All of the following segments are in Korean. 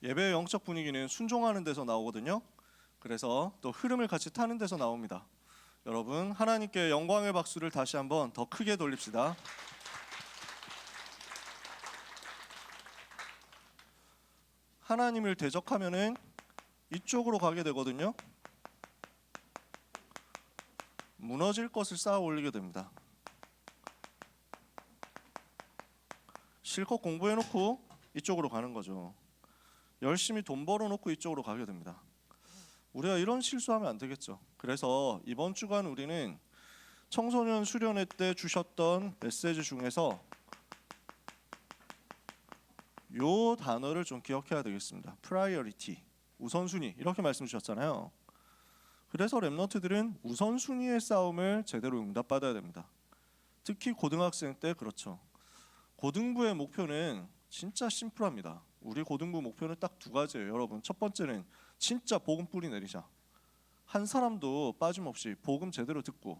예배의 영적 분위기는 순종하는 데서 나오거든요. 그래서 또 흐름을 같이 타는 데서 나옵니다. 여러분, 하나님께 영광의 박수를 다시 한번 더 크게 돌립시다. 하나님을 대적하면은 이쪽으로 가게 되거든요. 무너질 것을 쌓아 올리게 됩니다. 실컷 공부해놓고 이쪽으로 가는 거죠. 열심히 돈 벌어놓고 이쪽으로 가게 됩니다. 우리가 이런 실수하면 안 되겠죠. 그래서 이번 주간 우리는 청소년 수련회 때 주셨던 메시지 중에서 요 단어를 좀 기억해야 되겠습니다. 프라이어리티, 우선순위, 이렇게 말씀 주셨잖아요. 그래서 렘넌트들은 우선순위의 싸움을 제대로 응답받아야 됩니다. 특히 고등학생 때 그렇죠. 고등부의 목표는 진짜 심플합니다. 우리 고등부 목표는 딱 두 가지예요, 여러분. 첫 번째는 진짜 복음 뿌리 내리자. 한 사람도 빠짐없이 복음 제대로 듣고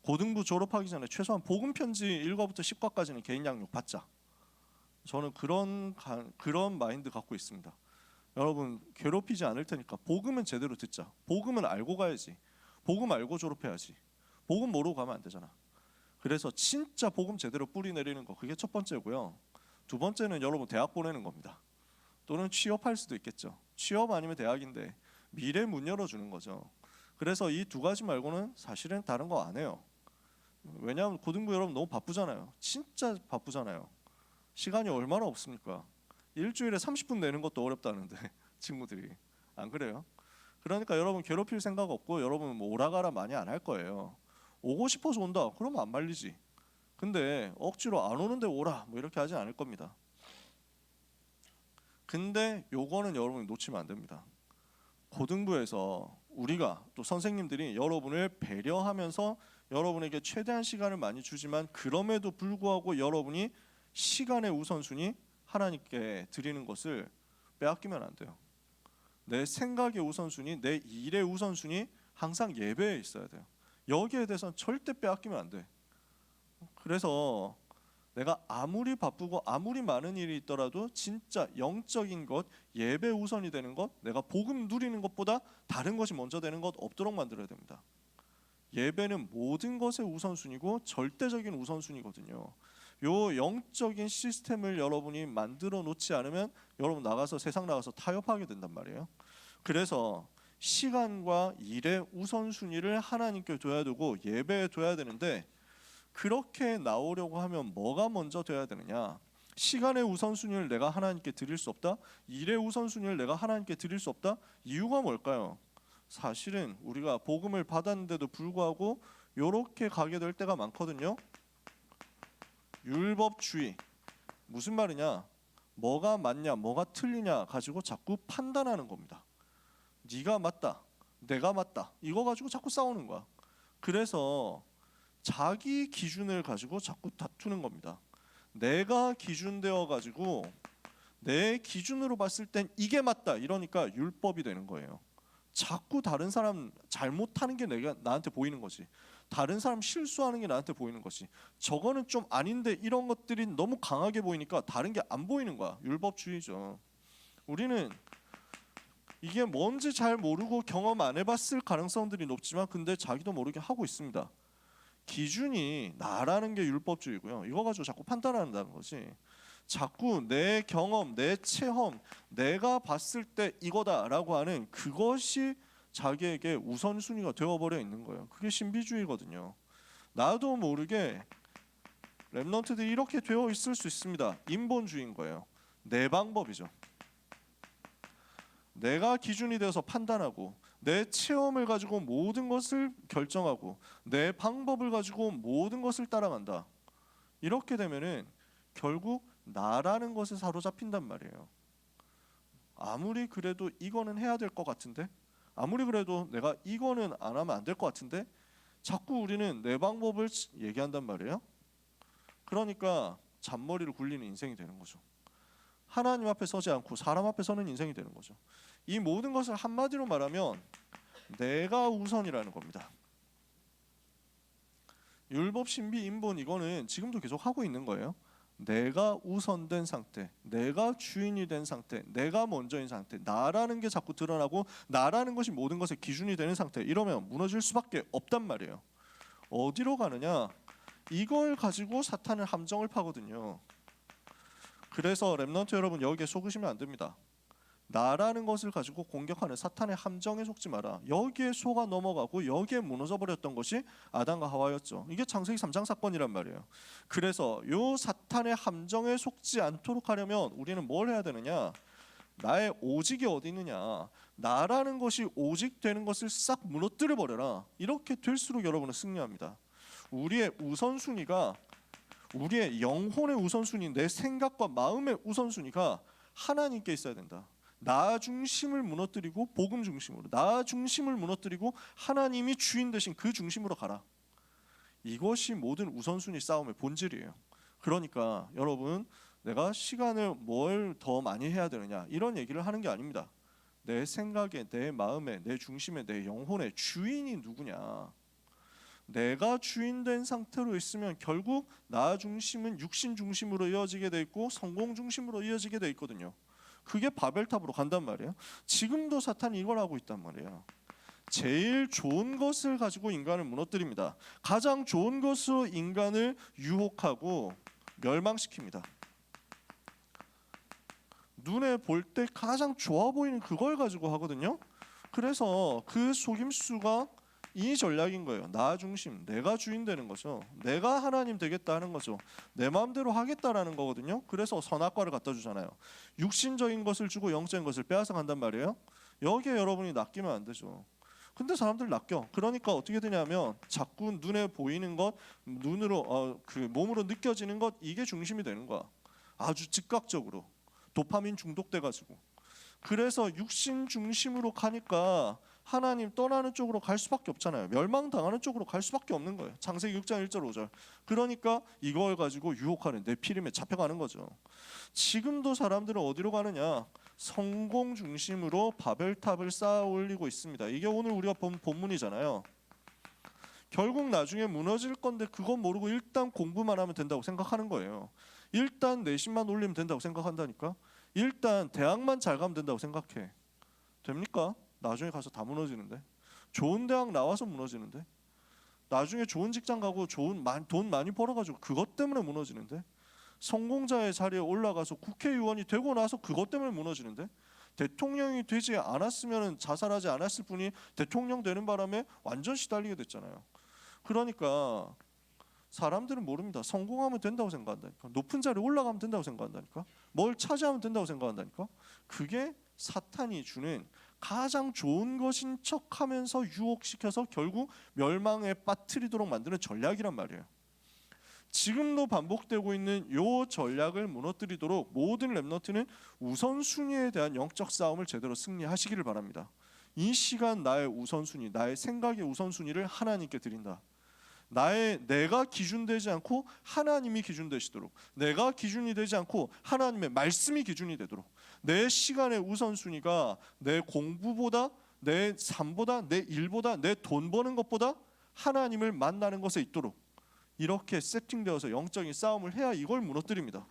고등부 졸업하기 전에 최소한 복음 편지 1과부터 10과까지는 개인 양육 받자. 저는 그런 마인드 갖고 있습니다. 여러분, 괴롭히지 않을 테니까 복음은 제대로 듣자. 복음은 알고 가야지. 복음 알고 졸업해야지. 복음 모르고 가면 안 되잖아. 그래서 진짜 복음 제대로 뿌리 내리는 거, 그게 첫 번째고요. 두 번째는 여러분 대학 보내는 겁니다. 또는 취업할 수도 있겠죠. 취업 아니면 대학인데 미래 문 열어주는 거죠. 그래서 이 두 가지 말고는 사실은 다른 거 안 해요. 왜냐하면 고등부 여러분 너무 바쁘잖아요. 진짜 바쁘잖아요. 시간이 얼마나 없습니까? 일주일에 30분 내는 것도 어렵다는데 친구들이 안 그래요? 그러니까 여러분 괴롭힐 생각 없고 여러분 뭐 오라가라 많이 안 할 거예요. 오고 싶어서 온다 그러면 안 말리지. 근데 억지로 안 오는데 오라 뭐 이렇게 하진 않을 겁니다. 근데 요거는 여러분이 놓치면 안 됩니다. 고등부에서 우리가 또 선생님들이 여러분을 배려하면서 여러분에게 최대한 시간을 많이 주지만 그럼에도 불구하고 여러분이 시간의 우선순위 하나님께 드리는 것을 빼앗기면 안 돼요. 내 생각의 우선순위, 내 일의 우선순위 항상 예배에 있어야 돼요. 여기에 대해서는 절대 빼앗기면 안 돼. 그래서 내가 아무리 바쁘고 아무리 많은 일이 있더라도 진짜 영적인 것, 예배 우선이 되는 것, 내가 복음 누리는 것보다 다른 것이 먼저 되는 것 없도록 만들어야 됩니다. 예배는 모든 것의 우선순위고 절대적인 우선순위거든요. 요 영적인 시스템을 여러분이 만들어 놓지 않으면 여러분 나가서 세상 나가서 타협하게 된단 말이에요. 그래서 시간과 일의 우선순위를 하나님께 둬야 되고 예배에 둬야 되는데 그렇게 나오려고 하면 뭐가 먼저 돼야 되느냐? 시간의 우선순위를 내가 하나님께 드릴 수 없다? 일의 우선순위를 내가 하나님께 드릴 수 없다? 이유가 뭘까요? 사실은 우리가 복음을 받았는데도 불구하고 이렇게 가게 될 때가 많거든요. 율법주의. 무슨 말이냐? 뭐가 맞냐, 뭐가 틀리냐 가지고 자꾸 판단하는 겁니다. 네가 맞다, 내가 맞다, 이거 가지고 자꾸 싸우는 거야. 그래서 자기 기준을 가지고 자꾸 다투는 겁니다. 내가 기준되어 가지고 내 기준으로 봤을 땐 이게 맞다 이러니까 율법이 되는 거예요. 자꾸 다른 사람 잘못하는 게 나한테 보이는 거지. 다른 사람 실수하는 게 나한테 보이는 거지. 저거는 좀 아닌데 이런 것들이 너무 강하게 보이니까 다른 게 안 보이는 거야. 율법주의죠. 우리는 이게 뭔지 잘 모르고 경험 안 해봤을 가능성들이 높지만 근데 자기도 모르게 하고 있습니다. 기준이 나라는 게 율법주의고요. 이거 가지고 자꾸 판단한다는 거지. 자꾸 내 경험, 내 체험, 내가 봤을 때 이거다라고 하는 그것이 자기에게 우선순위가 되어버려 있는 거예요. 그게 신비주의거든요. 나도 모르게 렘넌트들이 이렇게 되어 있을 수 있습니다. 인본주의인 거예요. 내 방법이죠. 내가 기준이 되어서 판단하고 내 체험을 가지고 모든 것을 결정하고 내 방법을 가지고 모든 것을 따라간다. 이렇게 되면은 결국 나라는 것에 사로잡힌단 말이에요. 아무리 그래도 이거는 해야 될 것 같은데, 아무리 그래도 내가 이거는 안 하면 안 될 것 같은데 자꾸 우리는 내 방법을 얘기한단 말이에요. 그러니까 잔머리를 굴리는 인생이 되는 거죠. 하나님 앞에 서지 않고 사람 앞에 서는 인생이 되는 거죠. 이 모든 것을 한마디로 말하면 내가 우선이라는 겁니다. 율법, 신비, 인본 이거는 지금도 계속 하고 있는 거예요. 내가 우선된 상태, 내가 주인이 된 상태, 내가 먼저인 상태, 나라는 게 자꾸 드러나고 나라는 것이 모든 것의 기준이 되는 상태, 이러면 무너질 수밖에 없단 말이에요. 어디로 가느냐? 이걸 가지고 사탄은 함정을 파거든요. 그래서 렘넌트 여러분, 여기에 속으시면 안 됩니다. 나라는 것을 가지고 공격하는 사탄의 함정에 속지 마라. 여기에 속아 넘어가고 여기에 무너져 버렸던 것이 아담과 하와였죠. 이게 창세기 3장 사건이란 말이에요. 그래서 요 사탄의 함정에 속지 않도록 하려면 우리는 뭘 해야 되느냐? 나의 오직이 어디 있느냐? 나라는 것이 오직 되는 것을 싹 무너뜨려 버려라. 이렇게 될수록 여러분은 승리합니다. 우리의 우선순위가, 우리의 영혼의 우선순위, 내 생각과 마음의 우선순위가 하나님께 있어야 된다. 나 중심을 무너뜨리고 복음 중심으로, 나 중심을 무너뜨리고 하나님이 주인 되신 그 중심으로 가라. 이것이 모든 우선순위 싸움의 본질이에요. 그러니까 여러분, 내가 시간을 뭘 더 많이 해야 되느냐 이런 얘기를 하는 게 아닙니다. 내 생각에, 내 마음에, 내 중심에, 내 영혼의 주인이 누구냐. 내가 주인된 상태로 있으면 결국 나 중심은 육신 중심으로 이어지게 돼 있고 성공 중심으로 이어지게 돼 있거든요. 그게 바벨탑으로 간단 말이에요. 지금도 사탄이 이걸 하고 있단 말이에요. 제일 좋은 것을 가지고 인간을 무너뜨립니다. 가장 좋은 것으로 인간을 유혹하고 멸망시킵니다. 눈에 볼 때 가장 좋아 보이는 그걸 가지고 하거든요. 그래서 그 속임수가 이 전략인 거예요. 나 중심, 내가 주인 되는 거죠. 내가 하나님 되겠다 하는 거죠. 내 마음대로 하겠다라는 거거든요. 그래서 선악과를 갖다 주잖아요. 육신적인 것을 주고 영적인 것을 빼앗아 간단 말이에요. 여기에 여러분이 낚이면 안 되죠. 근데 사람들 낚여. 그러니까 어떻게 되냐면 자꾸 눈에 보이는 것, 눈으로 그 몸으로 느껴지는 것, 이게 중심이 되는 거야. 아주 즉각적으로 도파민 중독돼 가지고. 그래서 육신 중심으로 가니까 하나님 떠나는 쪽으로 갈 수밖에 없잖아요. 멸망당하는 쪽으로 갈 수밖에 없는 거예요. 창세기 6장 1절 5절. 그러니까 이걸 가지고 유혹하는 네피림에 잡혀가는 거죠. 지금도 사람들은 어디로 가느냐? 성공 중심으로 바벨탑을 쌓아 올리고 있습니다. 이게 오늘 우리가 본 본문이잖아요. 결국 나중에 무너질 건데 그건 모르고 일단 공부만 하면 된다고 생각하는 거예요. 일단 내신만 올리면 된다고 생각한다니까. 일단 대학만 잘 가면 된다고 생각해. 됩니까? 나중에 가서 다 무너지는데. 좋은 대학 나와서 무너지는데. 나중에 좋은 직장 가고 돈 많이 벌어가지고 그것 때문에 무너지는데. 성공자의 자리에 올라가서 국회의원이 되고 나서 그것 때문에 무너지는데. 대통령이 되지 않았으면 자살하지 않았을 뿐이 대통령 되는 바람에 완전 시달리게 됐잖아요. 그러니까 사람들은 모릅니다. 성공하면 된다고 생각한다니까. 높은 자리에 올라가면 된다고 생각한다니까. 뭘 차지하면 된다고 생각한다니까. 그게 사탄이 주는 가장 좋은 것인 척하면서 유혹시켜서 결국 멸망에 빠뜨리도록 만드는 전략이란 말이에요. 지금도 반복되고 있는 이 전략을 무너뜨리도록 모든 렘넌트는 우선순위에 대한 영적 싸움을 제대로 승리하시기를 바랍니다. 이 시간 나의 우선순위, 나의 생각의 우선순위를 하나님께 드린다. 내가 기준되지 않고 하나님이 기준되시도록, 내가 기준이 되지 않고 하나님의 말씀이 기준이 되도록, 내 시간의 우선순위가 내 공부보다, 내 삶보다, 내 일보다, 내 돈 버는 것보다 하나님을 만나는 것에 있도록 이렇게 세팅되어서 영적인 싸움을 해야 이걸 무너뜨립니다.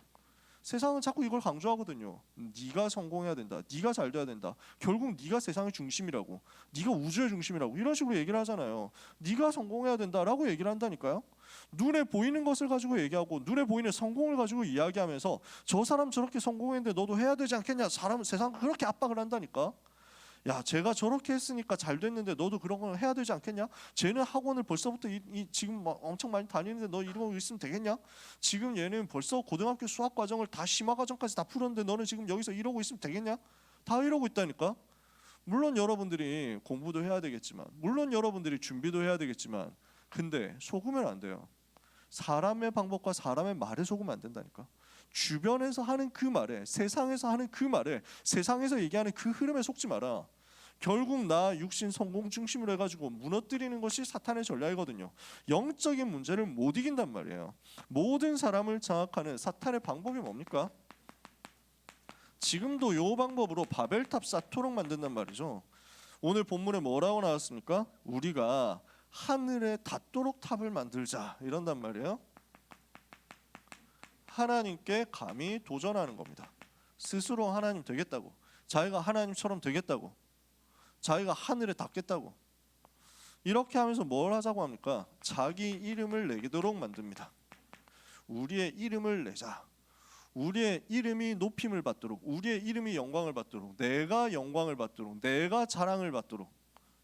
세상은 자꾸 이걸 강조하거든요. 네가 성공해야 된다. 네가 잘 돼야 된다. 결국 네가 세상의 중심이라고. 네가 우주의 중심이라고. 이런 식으로 얘기를 하잖아요. 네가 성공해야 된다라고 얘기를 한다니까요. 눈에 보이는 것을 가지고 얘기하고 눈에 보이는 성공을 가지고 이야기하면서 저 사람 저렇게 성공했는데 너도 해야 되지 않겠냐. 세상 그렇게 압박을 한다니까. 야, 제가 저렇게 했으니까 잘 됐는데 너도 그런 걸 해야 되지 않겠냐? 쟤는 학원을 벌써부터 지금 엄청 많이 다니는데 너 이러고 있으면 되겠냐? 지금 얘는 벌써 고등학교 수학 과정을 다 심화 과정까지 다 풀었는데 너는 지금 여기서 이러고 있으면 되겠냐? 다 이러고 있다니까. 물론 여러분들이 공부도 해야 되겠지만, 물론 여러분들이 준비도 해야 되겠지만, 근데 속으면 안 돼요. 사람의 방법과 사람의 말에 속으면 안 된다니까. 주변에서 하는 그 말에, 세상에서 하는 그 말에, 세상에서 얘기하는 그 흐름에 속지 마라. 결국 나 육신 성공 중심으로 해가지고 무너뜨리는 것이 사탄의 전략이거든요. 영적인 문제를 못 이긴단 말이에요. 모든 사람을 장악하는 사탄의 방법이 뭡니까? 지금도 이 방법으로 바벨탑 쌓도록 만든단 말이죠. 오늘 본문에 뭐라고 나왔습니까? 우리가 하늘에 닿도록 탑을 만들자 이런단 말이에요. 하나님께 감히 도전하는 겁니다. 스스로 하나님 되겠다고, 자기가 하나님처럼 되겠다고, 자기가 하늘에 닿겠다고, 이렇게 하면서 뭘 하자고 합니까? 자기 이름을 내도록 만듭니다. 우리의 이름을 내자, 우리의 이름이 높임을 받도록, 우리의 이름이 영광을 받도록, 내가 영광을 받도록, 내가 자랑을 받도록,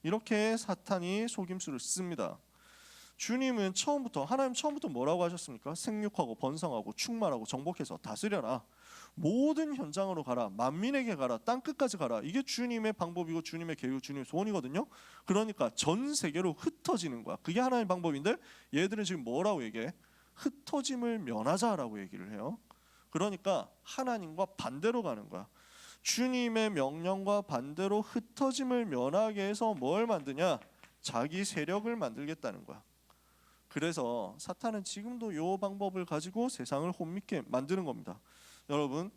이렇게 사탄이 속임수를 씁니다. 주님은 하나님 처음부터 뭐라고 하셨습니까? 생육하고 번성하고 충만하고 정복해서 다스려라, 모든 현장으로 가라, 만민에게 가라, 땅끝까지 가라. 이게 주님의 방법이고 주님의 계획, 주님의 소원이거든요. 그러니까 전 세계로 흩어지는 거야. 그게 하나님의 방법인데 얘들은 지금 뭐라고 얘기해? 흩어짐을 면하자라고 얘기를 해요. 그러니까 하나님과 반대로 가는 거야. 주님의 명령과 반대로 흩어짐을 면하게 해서 뭘 만드냐? 자기 세력을 만들겠다는 거야. 그래서 사탄은 지금도 이 방법을 가지고 세상을 혼미케 만드는 겁니다. 여러분,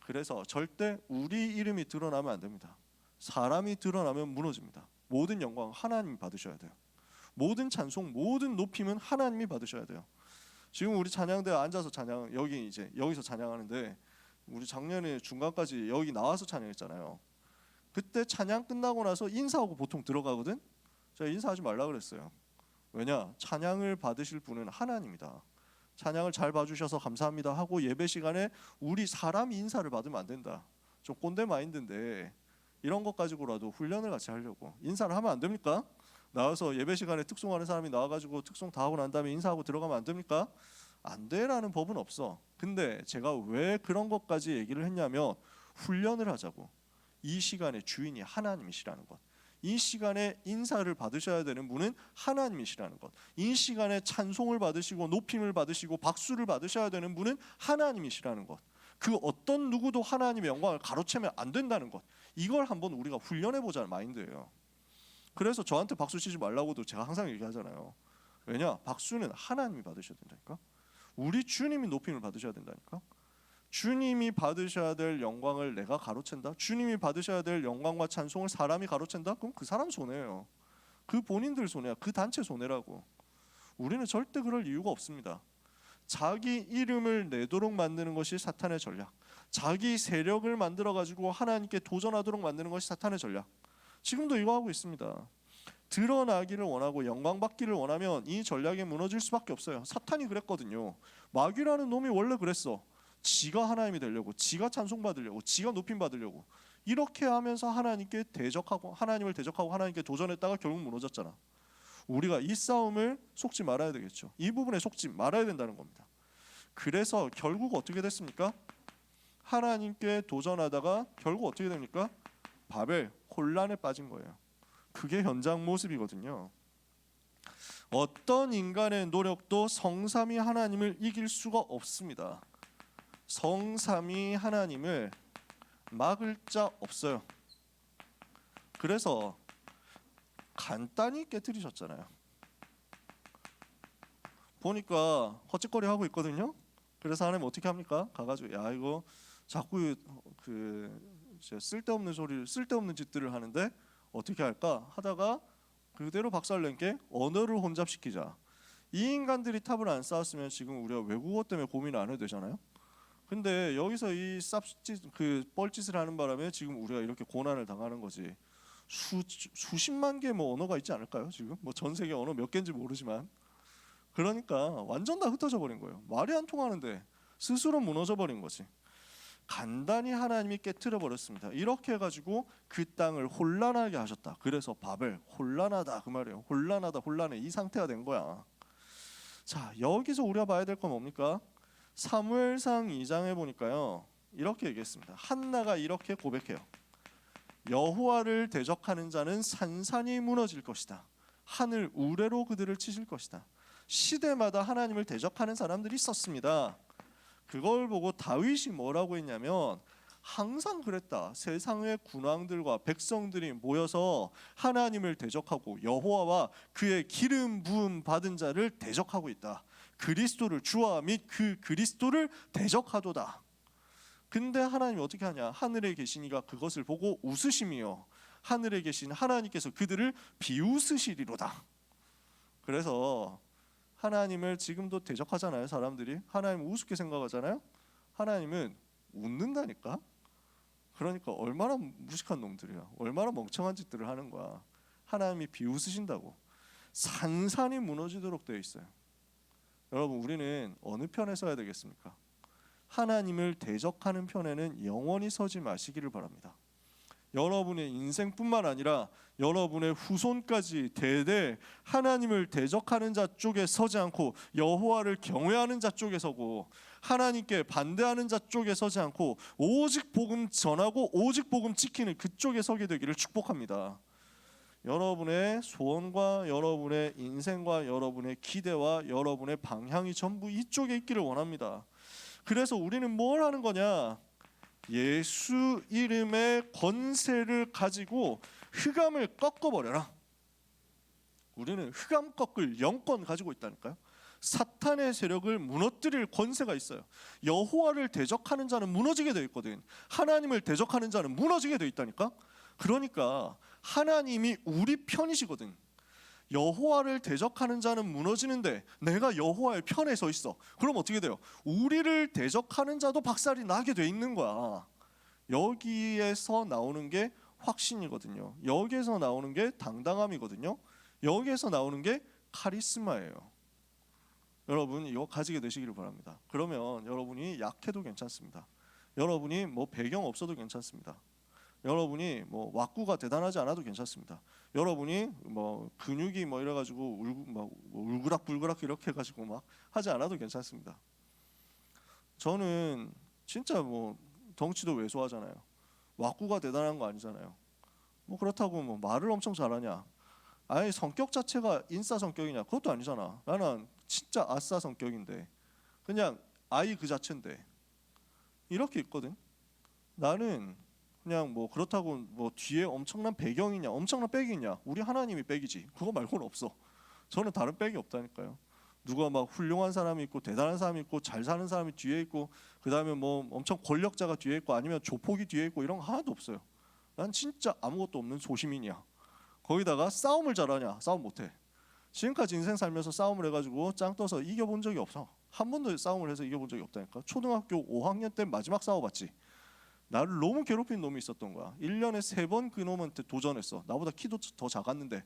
그래서 절대 우리 이름이 드러나면 안 됩니다. 사람이 드러나면 무너집니다. 모든 영광 하나님이 받으셔야 돼요. 모든 찬송, 모든 높임은 하나님이 받으셔야 돼요. 지금 우리 찬양대 앉아서 찬양, 여기서 찬양하는데 우리 작년에 중간까지 여기 나와서 찬양했잖아요. 그때 찬양 끝나고 나서 인사하고 보통 들어가거든. 제가 인사하지 말라 그랬어요. 왜냐? 찬양을 받으실 분은 하나님이다. 찬양을 잘 봐주셔서 감사합니다 하고 예배 시간에 우리 사람 인사를 받으면 안 된다. 좀 꼰대 마인드인데 이런 것 가지고라도 훈련을 같이 하려고 인사를 하면 안 됩니까? 나와서 예배 시간에 특송하는 사람이 나와가지고 특송 다 하고 난 다음에 인사하고 들어가면 안 됩니까? 안 돼라는 법은 없어. 근데 제가 왜 그런 것까지 얘기를 했냐면 훈련을 하자고. 이 시간의 주인이 하나님이시라는 것, 이 시간에 인사를 받으셔야 되는 분은 하나님이시라는 것, 이 시간에 찬송을 받으시고 높임을 받으시고 박수를 받으셔야 되는 분은 하나님이시라는 것, 그 어떤 누구도 하나님의 영광을 가로채면 안 된다는 것, 이걸 한번 우리가 훈련해보자는 마인드예요. 그래서 저한테 박수 치지 말라고도 제가 항상 얘기하잖아요. 왜냐? 박수는 하나님이 받으셔야 된다니까. 우리 주님이 높임을 받으셔야 된다니까. 주님이 받으셔야 될 영광을 내가 가로챈다? 주님이 받으셔야 될 영광과 찬송을 사람이 가로챈다? 그럼 그 사람 손해예요. 그 본인들 손해야. 그 단체 손해라고. 우리는 절대 그럴 이유가 없습니다. 자기 이름을 내도록 만드는 것이 사탄의 전략, 자기 세력을 만들어가지고 하나님께 도전하도록 만드는 것이 사탄의 전략. 지금도 이거 하고 있습니다. 드러나기를 원하고 영광 받기를 원하면 이 전략에 무너질 수밖에 없어요. 사탄이 그랬거든요. 마귀라는 놈이 원래 그랬어. 지가 하나님이 되려고, 지가 찬송 받으려고, 지가 높임 받으려고 이렇게 하면서 하나님께 대적하고, 하나님을 대적하고 하나님께 도전했다가 결국 무너졌잖아. 우리가 이 싸움을 속지 말아야 되겠죠. 이 부분에 속지 말아야 된다는 겁니다. 그래서 결국 어떻게 됐습니까? 하나님께 도전하다가 결국 어떻게 됩니까? 바벨, 혼란에 빠진 거예요. 그게 현장 모습이거든요. 어떤 인간의 노력도 성삼위 하나님을 이길 수가 없습니다. 성삼위 하나님을 막을 자 없어요. 그래서 간단히 깨뜨리셨잖아요. 보니까 헛짓거리 하고 있거든요. 그래서 하나님 어떻게 합니까? 가가지고 야 이거 자꾸 쓸데없는 소리를, 쓸데없는 짓들을 하는데 어떻게 할까 하다가 그대로 박살낸 언어를 혼잡시키자. 이 인간들이 탑을 안 쌓았으면 지금 우리가 외국어 때문에 고민을 안 해도 되잖아요. 근데 여기서 이 뻘짓을 하는 바람에 지금 우리가 이렇게 고난을 당하는 거지. 수십만 개 언어가 있지 않을까요? 지금 전 세계 언어 몇 개인지 모르지만, 그러니까 완전 다 흩어져 버린 거예요. 말이 안 통하는데 스스로 무너져 버린 거지. 간단히 하나님이 깨트려 버렸습니다. 이렇게 해가지고 그 땅을 혼란하게 하셨다. 그래서 바벨, 혼란하다 그 말이에요. 혼란하다, 혼란해, 이 상태가 된 거야. 자, 여기서 우리가 봐야 될 건 뭡니까? 사무엘상 2장에 보니까요 이렇게 얘기했습니다. 한나가 이렇게 고백해요. 여호와를 대적하는 자는 산산이 무너질 것이다. 하늘 우레로 그들을 치실 것이다. 시대마다 하나님을 대적하는 사람들이 있었습니다. 그걸 보고 다윗이 뭐라고 했냐면 항상 그랬다. 세상의 군왕들과 백성들이 모여서 하나님을 대적하고 여호와와 그의 기름 부음 받은 자를 대적하고 있다. 그리스도를, 주와 및 그 그리스도를 대적하도다. 근데 하나님이 어떻게 하냐? 하늘에 계신 이가 그것을 보고 웃으심이요 하늘에 계신 하나님께서 그들을 비웃으시리로다. 그래서 하나님을 지금도 대적하잖아요. 사람들이 하나님 우습게 생각하잖아요. 하나님은 웃는다니까. 그러니까 얼마나 무식한 놈들이야. 얼마나 멍청한 짓들을 하는 거야. 하나님이 비웃으신다고. 산산이 무너지도록 되어 있어요. 여러분, 우리는 어느 편에 서야 되겠습니까? 하나님을 대적하는 편에는 영원히 서지 마시기를 바랍니다. 여러분의 인생뿐만 아니라 여러분의 후손까지 대대 하나님을 대적하는 자 쪽에 서지 않고 여호와를 경외하는 자 쪽에 서고 하나님께 반대하는 자 쪽에 서지 않고 오직 복음 전하고 오직 복음 지키는 그쪽에 서게 되기를 축복합니다. 여러분의 소원과 여러분의 인생과 여러분의 기대와 여러분의 방향이 전부 이쪽에 있기를 원합니다. 그래서 우리는 뭘 하는 거냐? 예수 이름의 권세를 가지고 흑암을 꺾어버려라. 우리는 흑암 꺾을 영권 가지고 있다니까요. 사탄의 세력을 무너뜨릴 권세가 있어요. 여호와를 대적하는 자는 무너지게 되어 있거든. 하나님을 대적하는 자는 무너지게 되어 있다니까. 그러니까 하나님이 우리 편이시거든. 여호와를 대적하는 자는 무너지는데 내가 여호와의 편에 서 있어. 그럼 어떻게 돼요? 우리를 대적하는 자도 박살이 나게 돼 있는 거야. 여기에서 나오는 게 확신이거든요. 여기에서 나오는 게 당당함이거든요. 여기에서 나오는 게 카리스마예요. 여러분, 이거 가지게 되시기를 바랍니다. 그러면 여러분이 약해도 괜찮습니다. 여러분이 뭐 배경 없어도 괜찮습니다. 여러분이 뭐 왁구가 대단하지 않아도 괜찮습니다. 여러분이 뭐 근육이 뭐 이래가지고 울그락불그락 이렇게 해가지고 막 하지 않아도 괜찮습니다. 저는 진짜 뭐 덩치도 왜소하잖아요. 왁구가 대단한 거 아니잖아요. 뭐 그렇다고 뭐 말을 엄청 잘하냐? 아니 성격 자체가 인싸 성격이냐? 그것도 아니잖아. 나는 진짜 아싸 성격인데 그냥 아이 그 자체인데 이렇게 있거든. 나는 그냥 뭐 그렇다고 뭐 뒤에 엄청난 배경이냐 엄청난 백이 있냐? 우리 하나님이 백이지. 그거 말고는 없어. 저는 다른 백이 없다니까요. 누가 막 훌륭한 사람이 있고 대단한 사람이 있고 잘 사는 사람이 뒤에 있고 그다음에 뭐 엄청 권력자가 뒤에 있고 아니면 조폭이 뒤에 있고 이런 거 하나도 없어요. 난 진짜 아무것도 없는 소시민이야. 거기다가 싸움을 잘하냐? 싸움 못해. 지금까지 인생 살면서 싸움을 해가지고 짱 떠서 이겨본 적이 없어. 한 번도 싸움을 해서 이겨본 적이 없다니까. 초등학교 5학년 때 마지막 싸워봤지. 나를 너무 괴롭힌 놈이 있었던 거야. 1년에 3번 그 놈한테 도전했어. 나보다 키도 더 작았는데.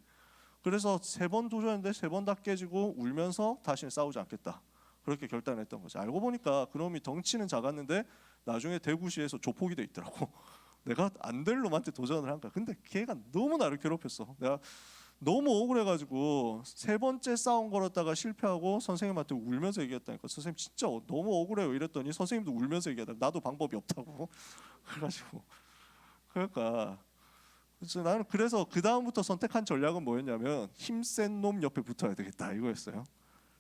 그래서 3번 도전했는데 3번 다 깨지고 울면서 다시는 싸우지 않겠다. 그렇게 결단했던 거지. 알고 보니까 그 놈이 덩치는 작았는데 나중에 대구시에서 조폭이 돼 있더라고. 내가 안 될 놈한테 도전을 한 거야. 근데 걔가 너무 나를 괴롭혔어. 내가 너무 억울해가지고 3번째 싸움 걸었다가 실패하고 선생님한테 울면서 얘기했다니까. 선생님 진짜 너무 억울해요 이랬더니 선생님도 울면서 얘기하더라. 나도 방법이 없다고. 그래가지고 그러니까 나는 그래서 그 다음부터 선택한 전략은 뭐였냐면 힘센 놈 옆에 붙어야 되겠다 이거였어요.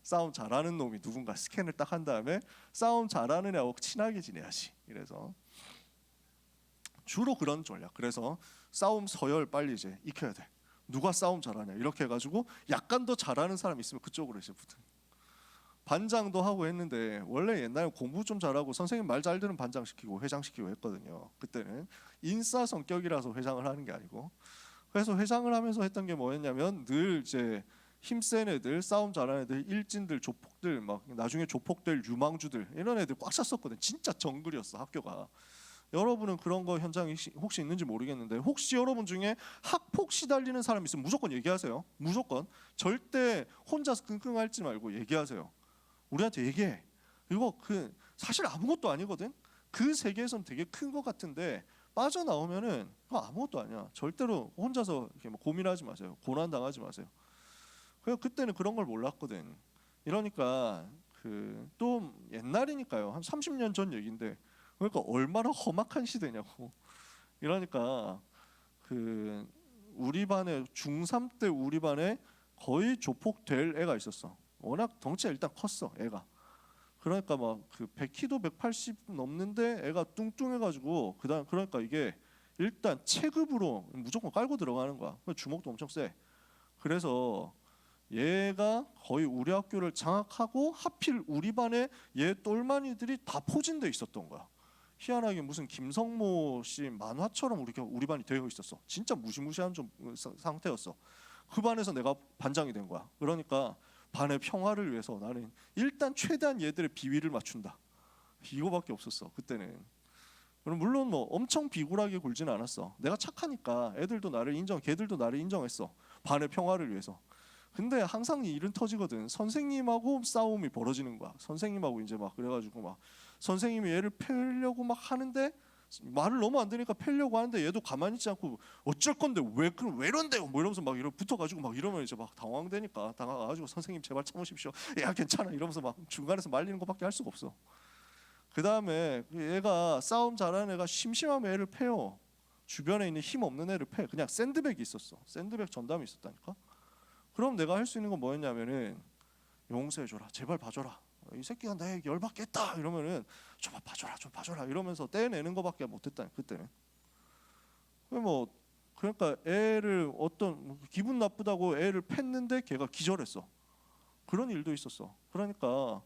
싸움 잘하는 놈이 누군가 스캔을 딱 한 다음에 싸움 잘하는 애하고 친하게 지내야지. 이래서 주로 그런 전략. 그래서 싸움 서열 빨리 이제 익혀야 돼. 누가 싸움 잘하냐 이렇게 해가지고 약간 더 잘하는 사람이 있으면 그쪽으로 이제 붙은. 반장도 하고 했는데 원래 옛날에 공부 좀 잘하고 선생님 말 잘 듣는 반장 시키고 회장 시키고 했거든요. 그때는 인싸 성격이라서 회장을 하는 게 아니고. 그래서 회장을 하면서 했던 게 뭐였냐면 늘 이제 힘센 애들, 싸움 잘하는 애들, 일진들, 조폭들, 막 나중에 조폭들, 유망주들 이런 애들 꽉 찼었거든. 진짜 정글이었어 학교가. 여러분은 그런 거 현장이 혹시 있는지 모르겠는데 혹시 여러분 중에 학폭 시달리는 사람 있으면 무조건 얘기하세요. 무조건. 절대 혼자서 끙끙 앓지 말고 얘기하세요. 우리한테 얘기해. 이거 그 사실 아무것도 아니거든. 그 세계에서는 되게 큰 것 같은데 빠져나오면은 그거 아무것도 아니야. 절대로 혼자서 이렇게 뭐 고민하지 마세요. 고난 당하지 마세요. 그때는 그런 걸 몰랐거든. 이러니까 그 또 옛날이니까요. 한 30년 전 얘긴데 그러니까 얼마나 험악한 시대냐고. 이러니까 그 우리 반에 중3 때 우리 반에 거의 조폭 될 애가 있었어. 워낙 덩치가 일단 컸어 애가. 그러니까 막 그 100kg 180 넘는데 애가 뚱뚱해가지고 그다음 그러니까 이게 일단 체급으로 무조건 깔고 들어가는 거야. 주먹도 엄청 세. 그래서 얘가 거의 우리 학교를 장악하고 하필 우리 반에 얘 똘마니들이 다 포진돼 있었던 거야. 희한하게 무슨 김성모 씨 만화처럼 우리 반이 되어 있었어. 진짜 무시무시한 좀 상태였어. 그 반에서 내가 반장이 된 거야. 그러니까 반의 평화를 위해서 나는 일단 최대한 얘들의 비위를 맞춘다. 이거밖에 없었어 그때는. 물론 뭐 엄청 비굴하게 굴진 않았어. 내가 착하니까 애들도 나를 걔들도 나를 인정했어. 반의 평화를 위해서. 근데 항상 이 일은 터지거든. 선생님하고 싸움이 벌어지는 거야. 선생님하고 이제 막 그래가지고 막 선생님이 얘를 패려고 막 하는데 말을 너무 안 들으니까 패려고 하는데 얘도 가만히 있지 않고 어쩔 건데 왜 이런데요? 뭐 이러면서 막 붙어가지고 막 이러면 이제 막 당황되니까 당황가지고 선생님 제발 참으십시오. 야 괜찮아 이러면서 막 중간에서 말리는 것밖에 할 수가 없어. 그 다음에 얘가 싸움 잘하는 애가 심심하면 애를 패요. 주변에 있는 힘 없는 애를 패. 그냥 샌드백이 있었어. 샌드백 전담이 있었다니까. 그럼 내가 할 수 있는 건 뭐였냐면은 용서해줘라 제발 봐줘라 이 새끼가 나에게 열받겠다 이러면은 좀 봐줘라 이러면서 떼내는 거밖에 못했다 그때는. 뭐 그러니까 애를 어떤 기분 나쁘다고 애를 팼는데 걔가 기절했어. 그런 일도 있었어. 그러니까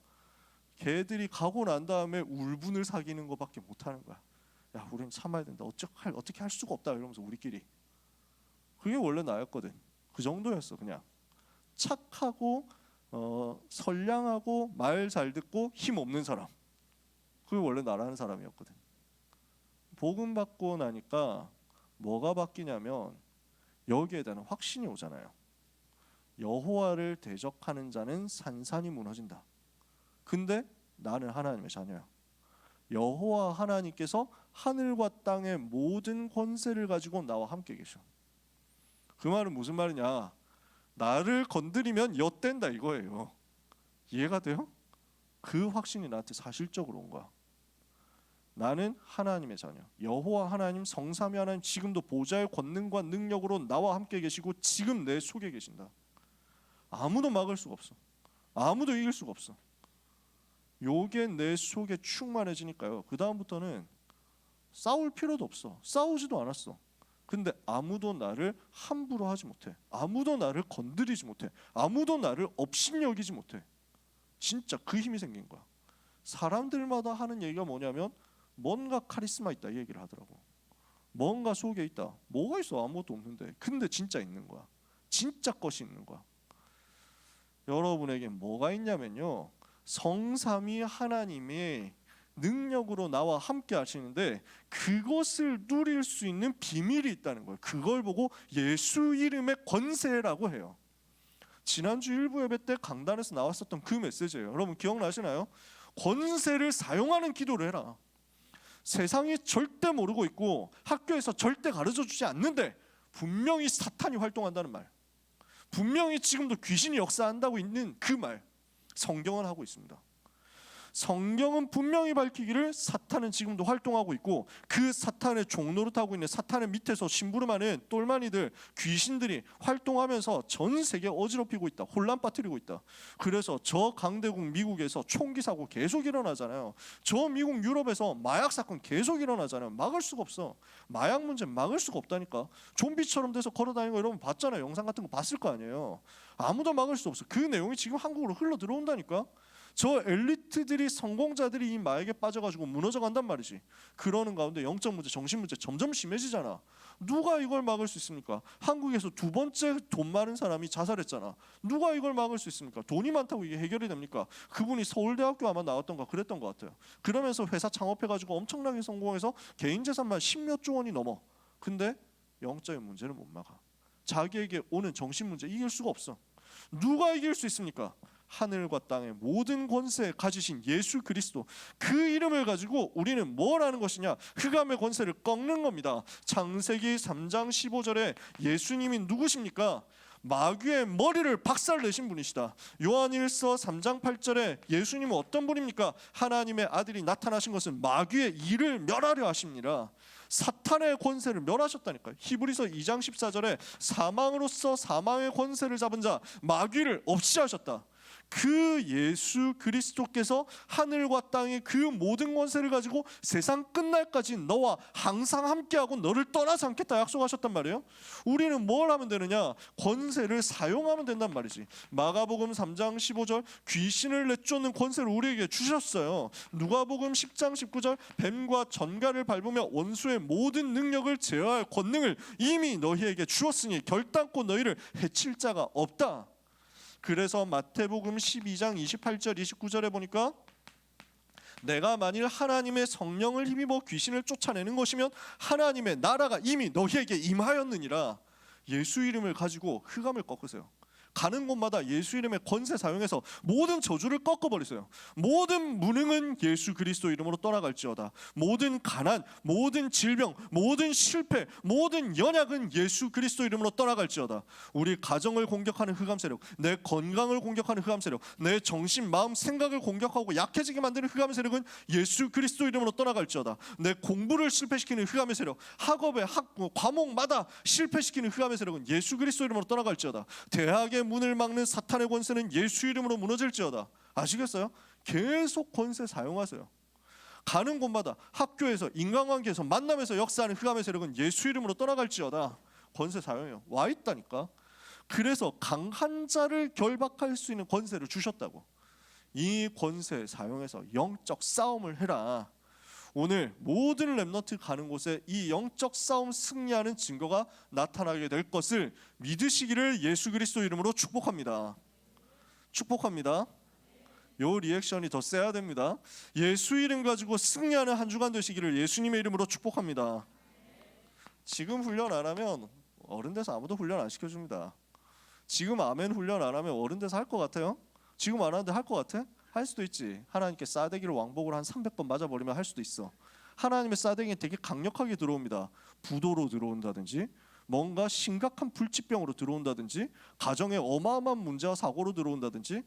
걔들이 가고 난 다음에 울분을 사귀는 거밖에 못하는 거야. 야 우린 참아야 된다. 어떻게 할 수가 없다 이러면서 우리끼리. 그게 원래 나였거든. 그 정도였어. 그냥 착하고 선량하고 말 잘 듣고 힘 없는 사람. 그게 원래 나라는 사람이었거든. 복음 받고 나니까 뭐가 바뀌냐면 여기에 대한 확신이 오잖아요. 여호와를 대적하는 자는 산산이 무너진다. 근데 나는 하나님의 자녀야. 여호와 하나님께서 하늘과 땅의 모든 권세를 가지고 나와 함께 계셔. 그 말은 무슨 말이냐? 나를 건드리면 엿된다 이거예요. 이해가 돼요? 그 확신이 나한테 사실적으로 온 거야. 나는 하나님의 자녀. 여호와 하나님 성삼위 하나님 지금도 보좌의 권능과 능력으로 나와 함께 계시고 지금 내 속에 계신다. 아무도 막을 수가 없어. 아무도 이길 수가 없어. 요게 내 속에 충만해지니까요. 그 다음부터는 싸울 필요도 없어. 싸우지도 않았어. 근데 아무도 나를 함부로 하지 못해. 아무도 나를 건드리지 못해. 아무도 나를 업신여기지 못해. 진짜 그 힘이 생긴 거야. 사람들마다 하는 얘기가 뭐냐면 뭔가 카리스마 있다 이 얘기를 하더라고. 뭔가 속에 있다. 뭐가 있어? 아무것도 없는데. 근데 진짜 있는 거야. 진짜 것이 있는 거야. 여러분에게 뭐가 있냐면요. 성삼위 하나님이 능력으로 나와 함께 하시는데 그것을 누릴 수 있는 비밀이 있다는 거예요. 그걸 보고 예수 이름의 권세라고 해요. 지난주 일부 예배 때 강단에서 나왔었던 그 메시지예요. 여러분 기억나시나요? 권세를 사용하는 기도를 해라. 세상이 절대 모르고 있고 학교에서 절대 가르쳐주지 않는데 분명히 사탄이 활동한다는 말, 분명히 지금도 귀신이 역사한다고 있는 그 말, 성경은 하고 있습니다. 성경은 분명히 밝히기를 사탄은 지금도 활동하고 있고 그 사탄의 종노릇하고 있는 사탄의 밑에서 심부름하는 똘마니들, 귀신들이 활동하면서 전 세계 어지럽히고 있다. 혼란 빠뜨리고 있다. 그래서 저 강대국 미국에서 총기 사고 계속 일어나잖아요. 저 미국 유럽에서 마약 사건 계속 일어나잖아요. 막을 수가 없어. 마약 문제 막을 수가 없다니까. 좀비처럼 돼서 걸어다니는 거 여러분 봤잖아요. 영상 같은 거 봤을 거 아니에요. 아무도 막을 수 없어. 그 내용이 지금 한국으로 흘러 들어온다니까. 저 엘리트들이, 성공자들이 이 마약에 빠져가지고 무너져 간단 말이지. 그러는 가운데 영적 문제, 정신 문제 점점 심해지잖아. 누가 이걸 막을 수 있습니까? 한국에서 두 번째 돈 많은 사람이 자살했잖아. 누가 이걸 막을 수 있습니까? 돈이 많다고 이게 해결이 됩니까? 그분이 서울대학교 아마 나왔던가 그랬던 것 같아요. 그러면서 회사 창업해가지고 엄청나게 성공해서 개인 재산만 10몇 조 원이 넘어. 근데 영적인 문제를 못 막아. 자기에게 오는 정신 문제 이길 수가 없어. 누가 이길 수 있습니까? 하늘과 땅의 모든 권세 가지신 예수 그리스도, 그 이름을 가지고 우리는 뭘 하는 것이냐? 흑암의 권세를 꺾는 겁니다. 창세기 3장 15절에 예수님이 누구십니까? 마귀의 머리를 박살내신 분이시다. 요한일서 3장 8절에 예수님은 어떤 분입니까? 하나님의 아들이 나타나신 것은 마귀의 일을 멸하려 하십니다. 사탄의 권세를 멸하셨다니까요. 히브리서 2장 14절에 사망으로서 사망의 권세를 잡은 자 마귀를 없이 하셨다. 그 예수 그리스도께서 하늘과 땅의 그 모든 권세를 가지고 세상 끝날까지 너와 항상 함께하고 너를 떠나지 않겠다 약속하셨단 말이에요. 우리는 뭘 하면 되느냐? 권세를 사용하면 된단 말이지. 마가복음 3장 15절 귀신을 내쫓는 권세를 우리에게 주셨어요. 누가복음 10장 19절 뱀과 전갈을 밟으며 원수의 모든 능력을 제어할 권능을 이미 너희에게 주었으니 결단코 너희를 해칠 자가 없다. 그래서 마태복음 12장 28절 29절에 보니까 내가 만일 하나님의 성령을 힘입어 귀신을 쫓아내는 것이면 하나님의 나라가 이미 너희에게 임하였느니라. 예수 이름을 가지고 흑암을 꺾으세요. 가는 곳마다 예수 이름의 권세 사용해서 모든 저주를 꺾어버리세요. 모든 무능은 예수 그리스도 이름으로 떠나갈지어다. 모든 가난, 모든 질병, 모든 실패, 모든 연약은 예수 그리스도 이름으로 떠나갈지어다. 우리 가정을 공격하는 흑암 세력, 내 건강을 공격하는 흑암 세력, 내 정신, 마음, 생각을 공격하고 약해지게 만드는 흑암 세력은 예수 그리스도 이름으로 떠나갈지어다. 내 공부를 실패시키는 흑암의 세력, 학업의 과목마다 실패시키는 흑암의 세력은 예수 그리스도 이름으로 떠나갈지어다. 대학의 문을 막는 사탄의 권세는 예수 이름으로 무너질지어다. 아시겠어요? 계속 권세 사용하세요. 가는 곳마다 학교에서, 인간관계에서, 만남에서 역사하는 흑암의 세력은 예수 이름으로 떠나갈지어다. 권세 사용해요. 와 있다니까. 그래서 강한 자를 결박할 수 있는 권세를 주셨다고. 이 권세 사용해서 영적 싸움을 해라. 오늘 모든 렘넌트 가는 곳에 이 영적 싸움 승리하는 증거가 나타나게 될 것을 믿으시기를 예수 그리스도 이름으로 축복합니다. 축복합니다. 요 리액션이 더 세야 됩니다. 예수 이름 가지고 승리하는 한 주간 되시기를 예수님의 이름으로 축복합니다. 지금 훈련 안 하면 어른 돼서 아무도 훈련 안 시켜줍니다. 지금 아멘 훈련 안 하면 어른 돼서 할 것 같아요? 지금 안 하는데 할 것 같아? 할 수도 있지. 하나님께 싸대기를 왕복으로 한 300번 맞아버리면 할 수도 있어. 하나님의 싸대기는 되게 강력하게 들어옵니다. 부도로 들어온다든지, 뭔가 심각한 불치병으로 들어온다든지, 가정에 어마어마한 문제와 사고로 들어온다든지.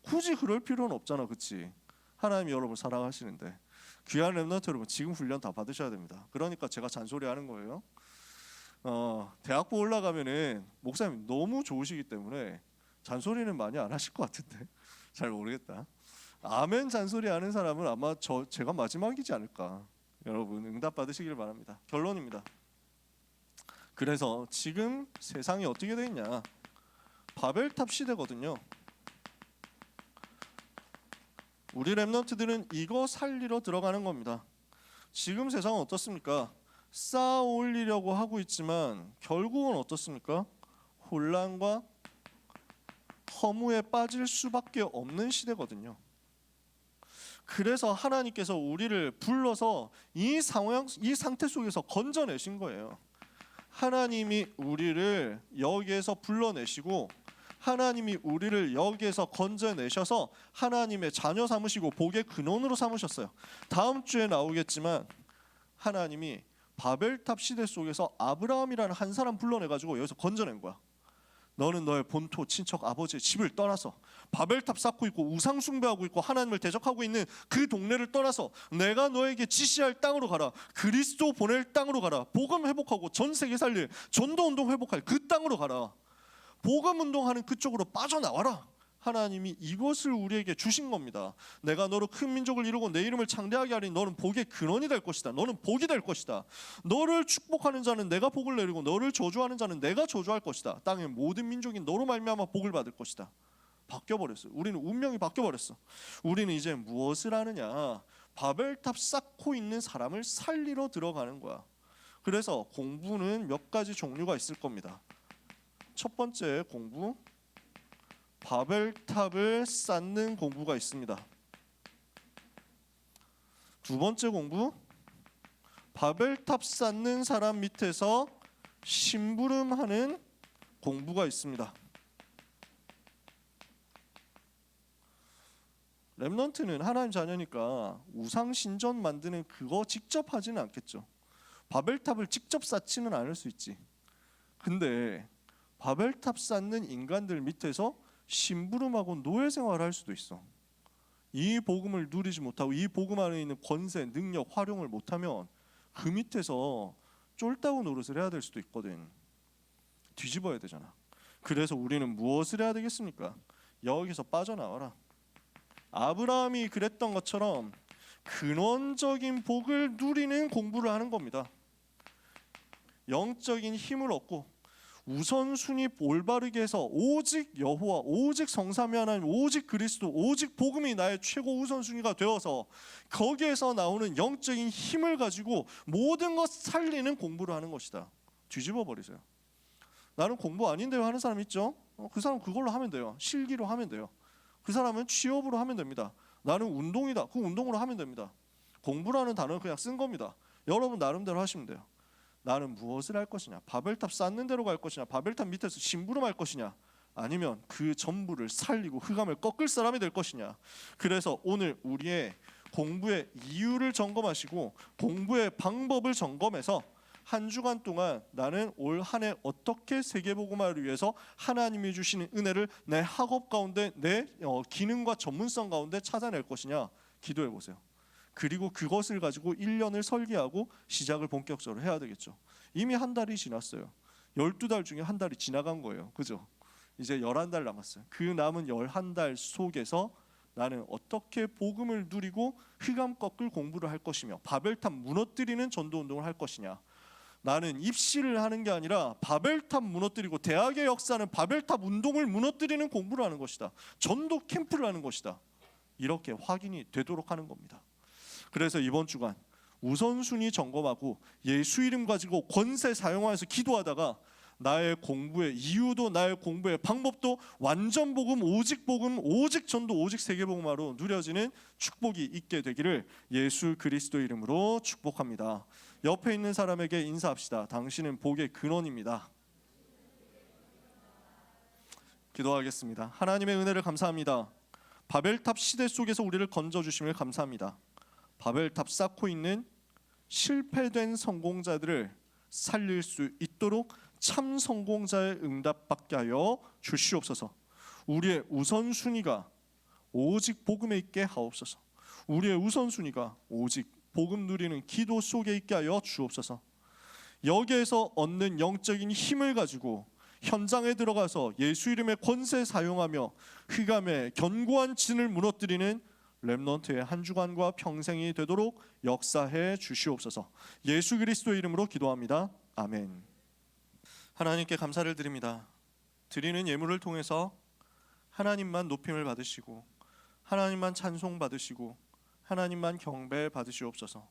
굳이 그럴 필요는 없잖아, 그렇지? 하나님이 여러분을 사랑하시는데. 귀한 렘넌트 여러분, 지금 훈련 다 받으셔야 됩니다. 그러니까 제가 잔소리하는 거예요. 대학부 올라가면은 목사님 너무 좋으시기 때문에 잔소리는 많이 안 하실 것 같은데 잘 모르겠다. 아멘 잔소리 하는 사람은 아마 제가 마지막이지 않을까. 여러분 응답 받으시길 바랍니다. 결론입니다. 그래서 지금 세상이 어떻게 돼 있냐? 바벨탑 시대거든요. 우리 렘넌트들은 이거 살리러 들어가는 겁니다. 지금 세상은 어떻습니까? 쌓아 올리려고 하고 있지만 결국은 어떻습니까? 혼란과 허무에 빠질 수밖에 없는 시대거든요. 그래서 하나님께서 우리를 불러서 이 상태 속에서 건져내신 거예요. 하나님이 우리를 여기에서 불러내시고 하나님이 우리를 여기에서 건져내셔서 하나님의 자녀 삼으시고 복의 근원으로 삼으셨어요. 다음 주에 나오겠지만 하나님이 바벨탑 시대 속에서 아브라함이라는 한 사람 불러내가지고 여기서 건져낸 거야. 너는 너의 본토 친척 아버지의 집을 떠나서 바벨탑 쌓고 있고 우상 숭배하고 있고 하나님을 대적하고 있는 그 동네를 떠나서 내가 너에게 지시할 땅으로 가라. 그리스도 보낼 땅으로 가라. 복음 회복하고 전 세계 살릴 전도운동 회복할 그 땅으로 가라. 복음 운동하는 그쪽으로 빠져나와라. 하나님이 이것을 우리에게 주신 겁니다. 내가 너로 큰 민족을 이루고 내 이름을 창대하게 하리니 너는 복의 근원이 될 것이다. 너는 복이 될 것이다. 너를 축복하는 자는 내가 복을 내리고 너를 저주하는 자는 내가 저주할 것이다. 땅의 모든 민족이 너로 말미암아 복을 받을 것이다. 바뀌어버렸어요. 우리는 운명이 바뀌어버렸어. 우리는 이제 무엇을 하느냐? 바벨탑 쌓고 있는 사람을 살리러 들어가는 거야. 그래서 공부는 몇 가지 종류가 있을 겁니다. 첫 번째 공부, 바벨탑을 쌓는 공부가 있습니다. 두 번째 공부, 바벨탑 쌓는 사람 밑에서 심부름하는 공부가 있습니다. 렘넌트는 하나님 자녀니까 우상 신전 만드는 그거 직접 하지는 않겠죠. 바벨탑을 직접 쌓지는 않을 수 있지. 근데 바벨탑 쌓는 인간들 밑에서 심부름하고 노예 생활을 할 수도 있어. 이 복음을 누리지 못하고 이 복음 안에 있는 권세, 능력, 활용을 못하면 그 밑에서 쫄다구 노릇을 해야 될 수도 있거든. 뒤집어야 되잖아. 그래서 우리는 무엇을 해야 되겠습니까? 여기서 빠져나와라. 아브라함이 그랬던 것처럼 근원적인 복을 누리는 공부를 하는 겁니다. 영적인 힘을 얻고 우선순위 올바르게 해서 오직 여호와, 오직 성삼위 하나님, 오직 그리스도, 오직 복음이 나의 최고 우선순위가 되어서 거기에서 나오는 영적인 힘을 가지고 모든 것 살리는 공부를 하는 것이다. 뒤집어 버리세요. 나는 공부 아닌데요 하는 사람 있죠? 그 사람 그걸로 하면 돼요. 실기로 하면 돼요. 그 사람은 취업으로 하면 됩니다. 나는 운동이다. 그 운동으로 하면 됩니다. 공부라는 단어는 그냥 쓴 겁니다. 여러분 나름대로 하시면 돼요. 나는 무엇을 할 것이냐? 바벨탑 쌓는 대로 갈 것이냐? 바벨탑 밑에서 심부름할 것이냐? 아니면 그 전부를 살리고 흑암을 꺾을 사람이 될 것이냐? 그래서 오늘 우리의 공부의 이유를 점검하시고 공부의 방법을 점검해서 한 주간 동안 나는 올 한 해 어떻게 세계복음화를 위해서 하나님이 주시는 은혜를 내 학업 가운데 내 기능과 전문성 가운데 찾아낼 것이냐 기도해 보세요. 그리고 그것을 가지고 1년을 설계하고 시작을 본격적으로 해야 되겠죠. 이미 한 달이 지났어요. 12달 중에 한 달이 지나간 거예요. 그죠? 이제 11달 남았어요. 그 남은 11달 속에서 나는 어떻게 복음을 누리고 흑암 꺾을 공부를 할 것이며 바벨탑 무너뜨리는 전도운동을 할 것이냐. 나는 입시를 하는 게 아니라 바벨탑 무너뜨리고 대학의 역사는 바벨탑 운동을 무너뜨리는 공부를 하는 것이다. 전도 캠프를 하는 것이다. 이렇게 확인이 되도록 하는 겁니다. 그래서 이번 주간 우선순위 점검하고 예수 이름 가지고 권세 사용하면서 기도하다가 나의 공부의 이유도 나의 공부의 방법도 완전 복음, 오직 전도, 오직 세계복음화로 누려지는 축복이 있게 되기를 예수 그리스도 이름으로 축복합니다. 옆에 있는 사람에게 인사합시다. 당신은 복의 근원입니다. 기도하겠습니다. 하나님의 은혜를 감사합니다. 바벨탑 시대 속에서 우리를 건져주심을 감사합니다. 바벨탑 쌓고 있는 실패된 성공자들을 살릴 수 있도록 참 성공자의 응답받게 하여 주시옵소서. 우리의 우선순위가 오직 복음에 있게 하옵소서. 우리의 우선순위가 오직 복음 누리는 기도 속에 있게 하여 주옵소서. 여기에서 얻는 영적인 힘을 가지고 현장에 들어가서 예수 이름의 권세 사용하며 흑암의 견고한 진을 무너뜨리는 렘넌트의 한 주간과 평생이 되도록 역사해 주시옵소서. 예수 그리스도의 이름으로 기도합니다. 아멘. 하나님께 감사를 드립니다. 드리는 예물을 통해서 하나님만 높임을 받으시고 하나님만 찬송 받으시고 하나님만 경배 받으시옵소서.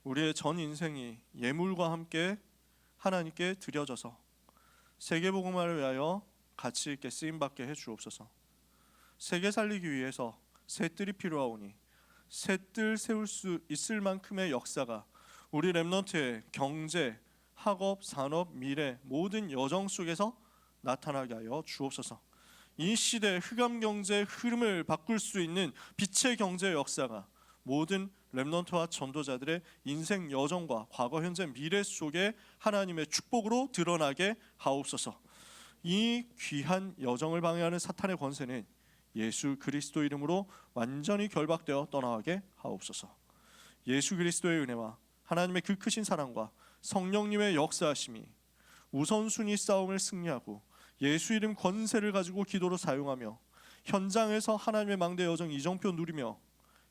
우리의 전 인생이 예물과 함께 하나님께 드려져서 세계복음화를 위하여 가치 있게 쓰임받게 해주옵소서. 세계 살리기 위해서 새 뜰이 필요하오니 새 뜰 세울 수 있을 만큼의 역사가 우리 렘넌트의 경제, 학업, 산업, 미래 모든 여정 속에서 나타나게 하여 주옵소서. 이 시대의 흑암 경제의 흐름을 바꿀 수 있는 빛의 경제 역사가 모든 렘넌트와 전도자들의 인생 여정과 과거, 현재, 미래 속에 하나님의 축복으로 드러나게 하옵소서. 이 귀한 여정을 방해하는 사탄의 권세는 예수 그리스도 이름으로 완전히 결박되어 떠나가게 하옵소서. 예수 그리스도의 은혜와 하나님의 그 크신 사랑과 성령님의 역사하심이 우선순위 싸움을 승리하고 예수 이름 권세를 가지고 기도로 사용하며 현장에서 하나님의 망대 여정 이정표 누리며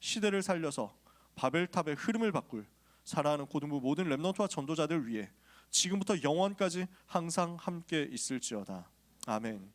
시대를 살려서 바벨탑의 흐름을 바꿀 살아가는 고등부 모든 렘넌트와 전도자들 위해 지금부터 영원까지 항상 함께 있을지어다. 아멘.